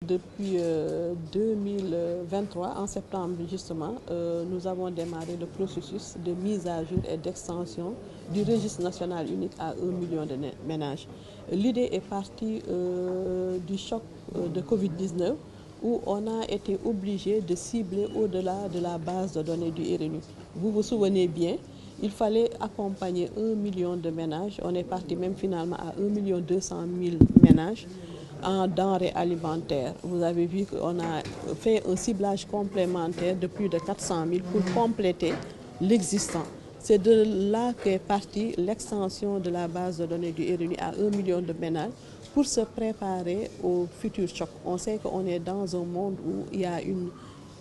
Depuis 2023, en septembre justement, nous avons démarré le processus de mise à jour et d'extension du registre national unique à 1 million de ménages. L'idée est partie du choc de Covid-19 où on a été obligé de cibler au-delà de la base de données du RNU. Vous vous souvenez bien, il fallait accompagner 1 million de ménages. On est parti même finalement à 1 200 000 ménages en denrées alimentaires. Vous avez vu qu'on a fait un ciblage complémentaire de plus de 400 000 pour compléter l'existant. C'est de là qu'est partie l'extension de la base de données du RNU à 1 million de ménages pour se préparer au futur choc. On sait qu'on est dans un monde où il y a une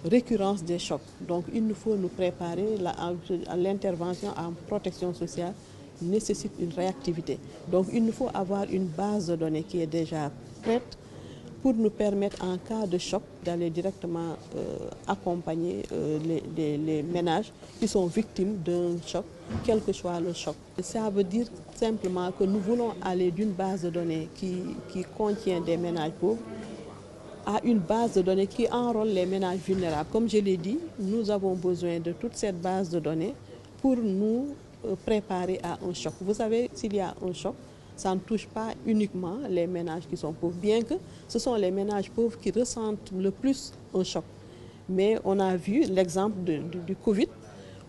récurrence des chocs. Donc il nous faut nous préparer. L'intervention en protection sociale nécessite une réactivité. Donc il nous faut avoir une base de données qui est déjà prête pour nous permettre en cas de choc d'aller directement accompagner les ménages qui sont victimes d'un choc, quel que soit le choc. Ça veut dire simplement que nous voulons aller d'une base de données qui contient des ménages pauvres à une base de données qui enrôle les ménages vulnérables. Comme je l'ai dit, nous avons besoin de toute cette base de données pour nous préparer à un choc. Vous savez, s'il y a un choc, ça ne touche pas uniquement les ménages qui sont pauvres, bien que ce sont les ménages pauvres qui ressentent le plus un choc. Mais on a vu l'exemple du Covid,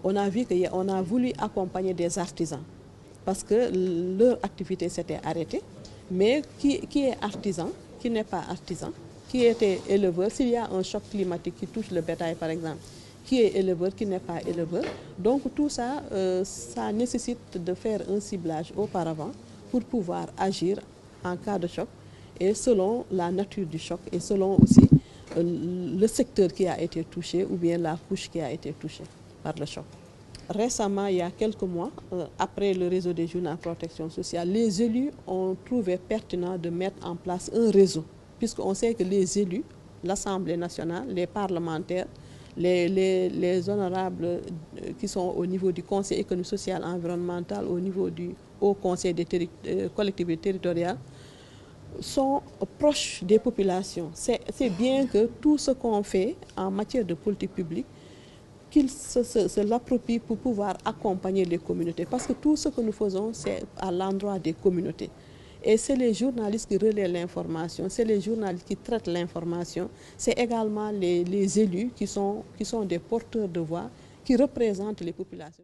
on a vu qu'on a voulu accompagner des artisans parce que leur activité s'était arrêtée. Mais qui est artisan, qui n'est pas artisan, qui était éleveur, s'il y a un choc climatique qui touche le bétail par exemple, qui est éleveur, qui n'est pas éleveur. Donc tout ça, ça nécessite de faire un ciblage auparavant pour pouvoir agir en cas de choc et selon la nature du choc et selon aussi le secteur qui a été touché ou bien la couche qui a été touchée par le choc. Récemment, il y a quelques mois, après le réseau des journées en protection sociale, les élus ont trouvé pertinent de mettre en place un réseau, puisqu'on sait que les élus, l'Assemblée nationale, les parlementaires, les honorables qui sont au niveau du Conseil économique, social et environnemental, au niveau du Haut Conseil des collectivités territoriales, sont proches des populations. C'est bien que tout ce qu'on fait en matière de politique publique, qu'ils se l'approprient pour pouvoir accompagner les communautés. Parce que tout ce que nous faisons, c'est à l'endroit des communautés. Et c'est les journalistes qui relaient l'information, c'est les journalistes qui traitent l'information, c'est également les élus qui sont des porteurs de voix, qui représentent les populations.